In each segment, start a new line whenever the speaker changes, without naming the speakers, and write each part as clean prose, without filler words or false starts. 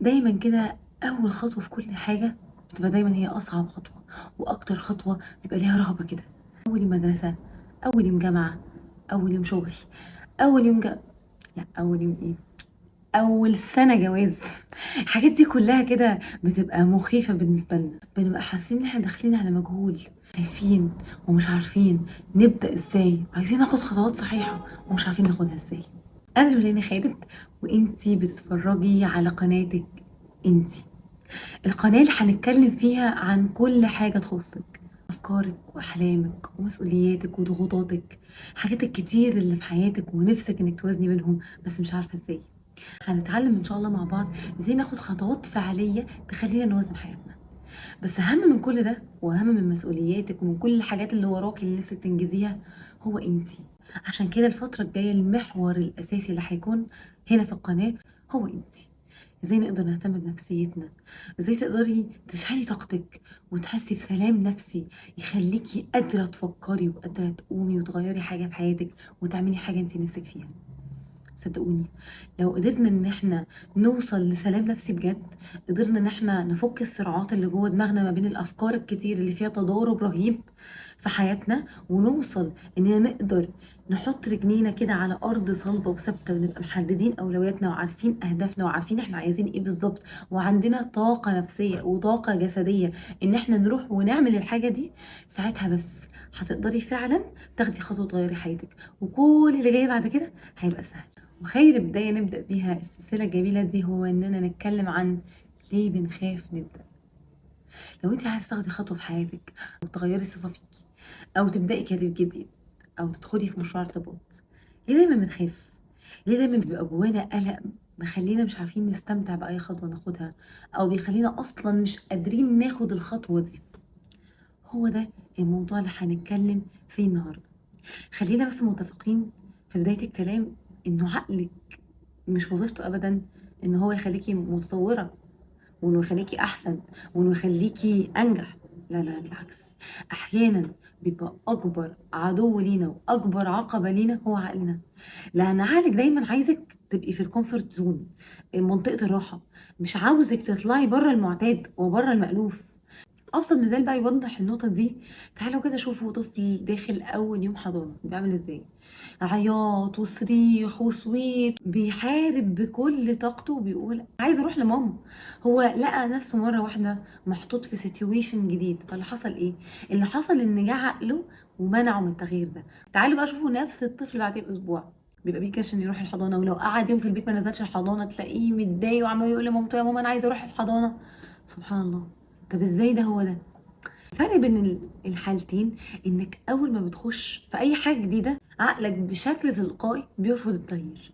دايما كده اول خطوه في كل حاجه بتبقى دايما هي اصعب خطوه، واكتر خطوه بيبقى ليها رهبه كده. اول يوم مدرسه، اول يوم جامعه، اول يوم شغل، اول يوم لا، اول يوم ايه، اول سنه جواز. الحاجات دي كلها كده بتبقى مخيفه بالنسبه لنا، بنبقى حاسين ان احنا داخلين على مجهول، خايفين ومش عارفين نبدا ازاي، عايزين ناخد خطوات صحيحه ومش عارفين ناخدها ازاي. انا جولاني خالد، وانتي بتتفرجي على قناتك انتي، القناة اللي هنتكلم فيها عن كل حاجة تخصك، أفكارك وأحلامك ومسؤولياتك وضغوطاتك، الحاجات الكتير اللي في حياتك ونفسك إنك توازني بينهم بس مش عارفة إزاي. هنتعلم إن شاء الله مع بعض إزاي ناخد خطوات فعالية تخلينا نوازن حياتنا. بس أهم من كل ده وأهم من مسؤولياتك ومن كل الحاجات اللي وراكي اللي نفسك تنجزيها هو إنتي. عشان كده الفترة الجاية المحور الأساسي اللي هيكون هنا في القناة هو إنتي. ازاي نقدر نهتم بنفسيتنا، ازاي تقدري تشحني طاقتك وتحسي بسلام نفسي يخليكي قادرة تفكري وقادرة تقومي وتغيري حاجة في حياتك وتعملي حاجة انت نفسك فيها. صدقوني، لو قدرنا ان احنا نوصل لسلام نفسي بجد، قدرنا ان احنا نفك الصراعات اللي جوه دماغنا ما بين الافكار الكتير اللي فيها تضارب رهيب في حياتنا، ونوصل اننا نقدر نحط رجلينا كده على ارض صلبه وثابته، ونبقى محددين اولوياتنا وعارفين اهدافنا وعارفين احنا عايزين ايه بالظبط، وعندنا طاقه نفسيه وطاقه جسديه ان احنا نروح ونعمل الحاجه دي، ساعتها بس هتقدري فعلا تاخدي خطوه تغيري حياتك، وكل اللي جاي بعد كده هيبقى سهل. وخير بداية نبدأ بيها السلسلة الجميلة دي هو إننا نتكلم عن ليه بنخاف نبدأ. لو انت عايزة تاخدي خطوة في حياتك، أو تغيري صفة فيكي، أو تبدأي كارير جديد، أو تدخلي في مشروع ارتباط، ليه دايما بنخاف؟ ليه دايما بيبقى جوانا قلق مخلينا مش عارفين نستمتع بأي خطوة ناخدها، أو بيخلينا أصلا مش قادرين ناخد الخطوة دي؟ هو ده الموضوع اللي هنتكلم فيه النهاردة. خلينا بس متفقين في بداية الكلام إنه عقلك مش وظيفته ابدا ان هو يخليكي متطوره، وانه يخليكي احسن، وانه يخليكي انجح. لا لا، بالعكس، احيانا بيبقى اكبر عدو لينا واكبر عقبه لينا هو عقلنا، لان عقلك دايما عايزك تبقي في الكومفورت زون، منطقه الراحه، مش عاوزك تطلعي بره المعتاد وبره المألوف. ابسط مثال بقى يوضح النقطه دي، تعالوا كده شوفوا طفل داخل اول يوم حضانه بيعمل ازاي، عياط وصريخ وصويت، بيحارب بكل طاقته وبيقول عايز اروح لماما. هو لقى نفسه مره واحده محطوط في سيتويشن جديد، فاللي حصل ايه؟ اللي حصل ان جه عقله ومنعه من التغيير ده. تعالوا بقى شوفوا نفس الطفل بعديه باسبوع بيبقى بيه عشان يروح الحضانه، ولو قعد يوم في البيت ما نزلش الحضانه تلاقيه متضايق وعمال يقول لمامته يا ماما انا عايز اروح الحضانه. سبحان الله. طب ازاي ده؟ هو ده الفرق بين الحالتين، انك اول ما بتخش في اي حاجه جديده عقلك بشكل تلقائي بيرفض التغيير،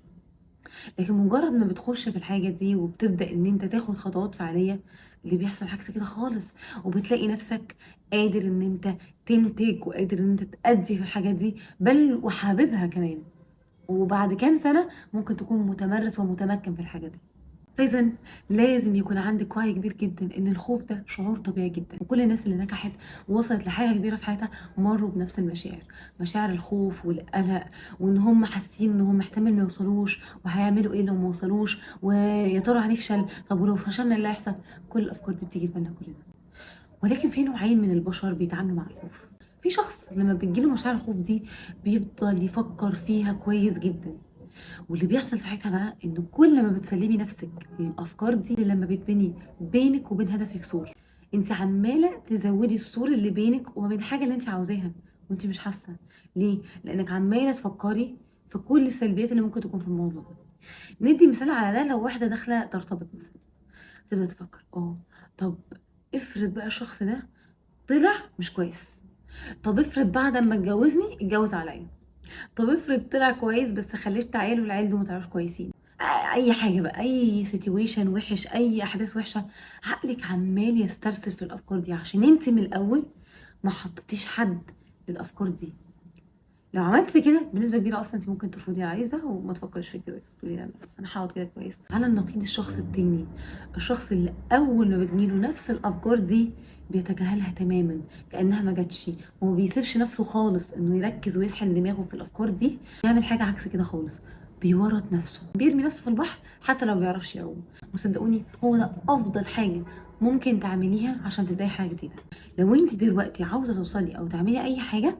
لكن مجرد ما بتخش في الحاجه دي وبتبدا ان انت تاخد خطوات فعاليه، اللي بيحصل عكس كده خالص، وبتلاقي نفسك قادر ان انت تنتج وقادر ان انت تأدي في الحاجات دي، بل وحاببها كمان، وبعد كام سنه ممكن تكون متمرس ومتمكن في الحاجه دي. فاذا لازم يكون عندك وعي كبير جدا ان الخوف ده شعور طبيعي جدا، وكل الناس اللي نجحت ووصلت لحاجه كبيره في حياتها مروا بنفس المشاعر، مشاعر الخوف والقلق، وان هم حاسين ان هم احتمال ما يوصلوش، وهيعملوا ايه لو ما وصلوش، ويا ترى هنفشل، طب ولو فشلنا إيه اللي هيحصل. كل الافكار دي بتيجي في بالنا كلنا. ولكن في نوعين من البشر بيتعاملوا مع الخوف. في شخص لما بتجيله مشاعر الخوف دي بيفضل يفكر فيها كويس جدا، واللي بيحصل ساعتها بقى ان كل ما بتسلمي نفسك للافكار دي، لما بتبني بينك وبين هدفك سور، انت عماله تزودي السور اللي بينك وما بين الحاجه اللي انت عاوزاها وانت مش حاسه. ليه؟ لانك عماله تفكري في كل السلبيات اللي ممكن تكون في الموضوع ده. ندي مثال على ده، لو واحده داخله ترتبط مثلا تبدا تفكر طب افرض بقى الشخص ده طلع مش كويس، طب افرض بعد ما اتجوزني اتجوز عليا، طب افرض طلع كويس بس خلفت عيل والعيال دول ما طلعوش كويسين. اي حاجه بقى، اي سيتويشن وحش، اي احداث وحشه، عقلك عمال يسترسل في الافكار دي عشان انت من الاول ما حطيتيش حد للافكار دي. لو عملت كده بنسبه كبيره اصلا انت ممكن ترفضي العريس ده وما تفكريش في الجواز، تقولي لا انا هقعد كده كويس. على النقيض الشخص التاني، الشخص اللي اول ما بتجيله نفس الافكار دي بيتجاهلها تماما كانها ما جاتش، وما بيسيبش نفسه خالص انه يركز ويسحل دماغه في الافكار دي، يعمل حاجه عكس كده خالص. بيورط نفسه، بيرمي نفسه في البحر حتى لو بيعرفش يعوم. وصدقوني هو ده افضل حاجه ممكن تعمليها عشان تبداي حاجه جديده. لو انت دلوقتي عاوزه توصلي او تعملي اي حاجه،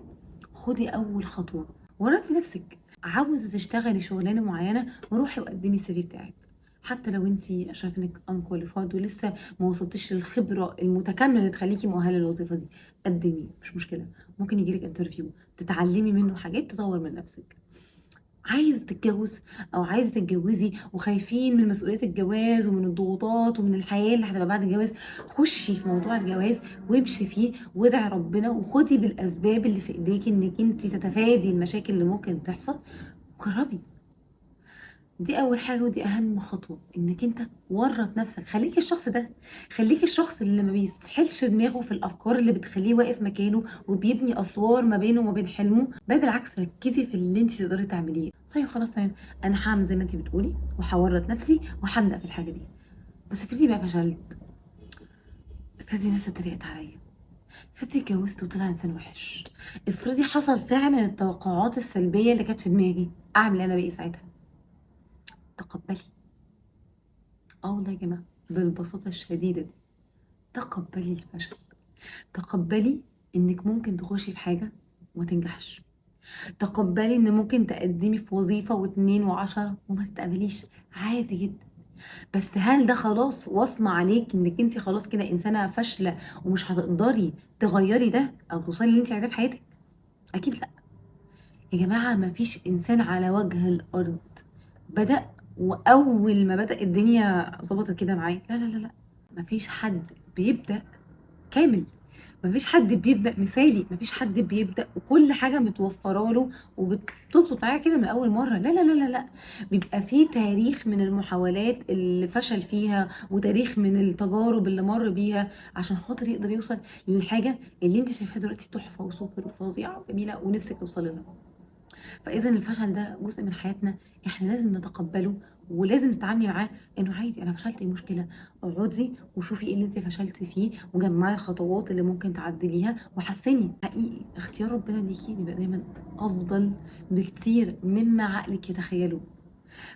خدي اول خطوه، ورطي نفسك. عاوزه تشتغلي شغلانه معينه، روحي وقدمي السي في بتاعك. حتى لو انت شايفه انك unqualified ولسه ما وصلتيش للخبره المتكامله اللي تخليكي مؤهله للوظيفه دي، قدمي مش مشكله. ممكن يجيلك انترفيو تتعلمي منه حاجات تطور من نفسك. عايز تتجوز او عايزه تتجوزي وخايفين من مسؤوليه الجواز ومن الضغوطات ومن الحياه اللي هتبقى بعد الجواز، خشي في موضوع الجواز وامشي فيه وادعي ربنا وخدي بالاسباب اللي في ايديكي انك انت تتفادي المشاكل اللي ممكن تحصل. جربي. دي اول حاجه ودي اهم خطوه، انك انت ورط نفسك. خليكي الشخص ده، خليكي الشخص اللي ما بيسحلش دماغه في الافكار اللي بتخليه واقف مكانه وبيبني اسوار ما بينه وما بين حلمه، بل بالعكس ركزي في اللي انت تقدري تعمليه. طيب خلاص تمام، انا هعمل زي ما انت بتقولي وهورط نفسي وهبدا في الحاجه دي. بس افرضي بقى فشلت، افرضي الناس اتريقت عليا، افرضي اتجوزت وطلع انسان وحش، افرضي حصل فعلا التوقعات السلبيه اللي كانت في دماغي، اعمل انا بقى إيه ساعتها؟ تقبلي. والله يا جماعه بالبساطه الشديده دي، تقبلي الفشل. تقبلي انك ممكن تخشي في حاجة وما تنجحش. تقبلي ان ممكن تقدمي في وظيفة واتنين وعشرة وما تتقبليش، عادي جدا. بس هل ده خلاص وصمة عليك انك انت خلاص كده انسانة فاشلة ومش هتقدري تغيري ده او توصلي اللي انت عايزاه في حياتك؟ اكيد لا. يا جماعة مفيش انسان على وجه الارض بدأ واول ما بدأ الدنيا ظبطت كده معاه، لا لا لا لا. مفيش حد بيبدأ كامل، مفيش حد بيبدأ مثالي، مفيش حد بيبدأ وكل حاجة متوفرة له وبتظبط معاه كده من أول مرة. لا لا لا لا لا. بيبقى فيه تاريخ من المحاولات اللي فشل فيها وتاريخ من التجارب اللي مر بيها عشان خاطر يقدر يوصل للحاجة اللي انت شايفاها دلوقتي تحفة وسوبر وفظيعة وجميلة ونفسك توصلي لها. فاذا الفشل ده جزء من حياتنا، احنا لازم نتقبله ولازم نتعاملي معاه انه عادي. انا فشلت، ايه المشكله؟ اقعدي وشوفي ايه اللي انت فشلتي فيه وجمعي الخطوات اللي ممكن تعدليها وحسني. حقيقي اختيار ربنا ليكي بيبقى دايما افضل بكتير مما عقلك يتخيله.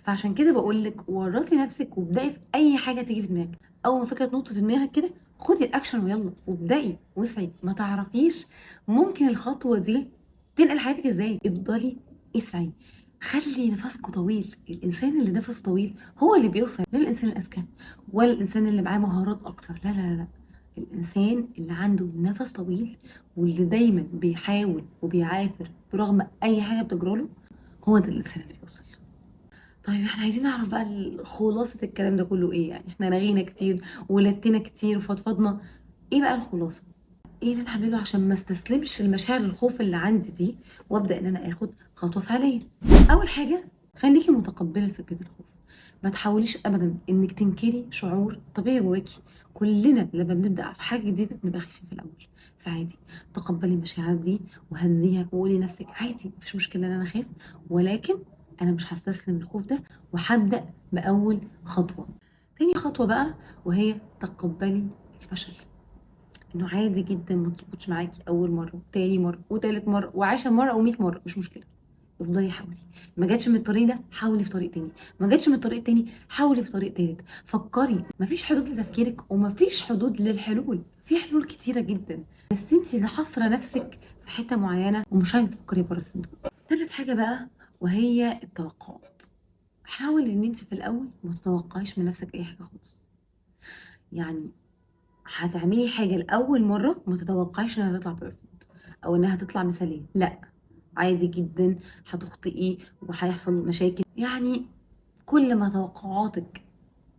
فعشان كده بقول لك ورطي نفسك وابدأي في اي حاجه تيجي في دماغك. اول ما فكره تنط في دماغك كده، خدي الاكشن ويلا وابدأي واسعي. ما تعرفيش ممكن الخطوه دي تنقل حياتك ازاي. افضلي اسعي، خلي نفسكوا طويل. الانسان اللي نفسه طويل هو اللي بيوصل، لا الانسان الاذكى ولا الانسان اللي معاه مهارات اكتر، لا لا لا. الانسان اللي عنده نفس طويل واللي دايما بيحاول وبيعافر برغم اي حاجه بتجراله، هو ده الانسان اللي بيوصل. طيب احنا عايزين نعرف بقى خلاصة الكلام ده كله ايه. يعني احنا رغينا كتير ولتنا كتير وفضفضنا، ايه بقى الخلاصة؟ ايه اللي انا هعمله عشان ما استسلمش المشاعر الخوف اللي عندي دي وابدا ان انا اخد خطوه فعليه؟ اول حاجه، خليكي متقبله لفكره الخوف. ما تحاوليش ابدا انك تنكري شعور طبيعي جواكي. كلنا لما بنبدا في حاجه جديده بنبقى خايفين في الاول، فعادي تقبلي المشاعر دي وهديها وقولي لنفسك عادي مفيش مشكله ان انا خايف، ولكن انا مش هستسلم الخوف ده وهبدا باول خطوه. تاني خطوه بقى وهي تقبلي الفشل. انه عادي جدا ما تظبطش معاكي اول مره وتاني مره وتالت مره وعاشر مره او 100 مره، مش مشكله. افضلي حاولي. ما جاتش من الطريق ده حاولي في طريق تاني، ما جاتش من الطريق التاني حاولي في طريق تالت. فكري، مفيش حدود لتفكيرك ومفيش حدود للحلول، في حلول كتيره جدا، بس انت اللي حاصره نفسك في حته معينه ومش عايزه تفكري بره الصندوق. تالت حاجه بقى وهي التوقعات. حاولي ان انت في الاول ما تتوقعيش من نفسك اي حاجه خالص. يعني هتعملي حاجة لأول مرة ما تتوقعيش انها تطلع بيرفكت او انها تطلع مثالية، لا، عادي جدا هتخطئي وهيحصل مشاكل. يعني كل ما توقعاتك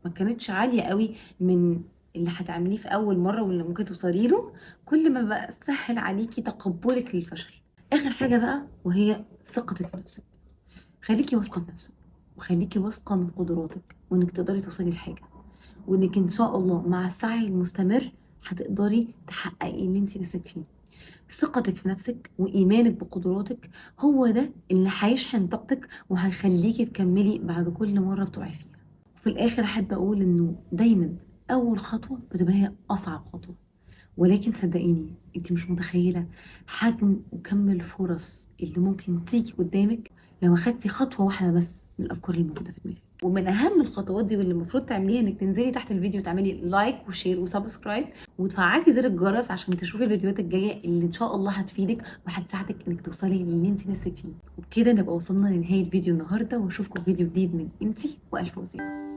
ما كانتش عالية قوي من اللي هتعمليه في اول مرة واللي ممكن توصلي له، كل ما بقى سهل عليكي تقبلك للفشل. اخر حاجة بقى وهي ثقتك في نفسك. خليكي واثقة في نفسك وخليكي واثقة من قدراتك وانك تقدري توصلي لحاجة، وانك ان شاء الله مع السعي المستمر هتقدري تحققي اللي انت نفسك فيه. ثقتك في نفسك وايمانك بقدراتك هو ده اللي هيشحن طاقتك وهيخليكي تكملي بعد كل مره بتقعي فيها. وفي الاخر احب اقول انه دايما اول خطوه بتبقى هي اصعب خطوه، ولكن صدقيني انت مش متخيله حجم وكم الفرص اللي ممكن تيجي قدامك لو اخدتي خطوه واحده بس من الافكار اللي موجوده في دماغك. ومن اهم الخطوات دي واللي المفروض تعمليها انك تنزلي تحت الفيديو تعملي لايك وشير وسبسكرايب وتفعلي زر الجرس عشان تشوفي الفيديوهات الجايه اللي ان شاء الله هتفيدك وهتساعدك انك توصلي للي انت نفسك فيه. وبكده نبقى وصلنا لنهايه فيديو النهارده، واشوفكم في فيديو جديد من انتي والف وظيفه.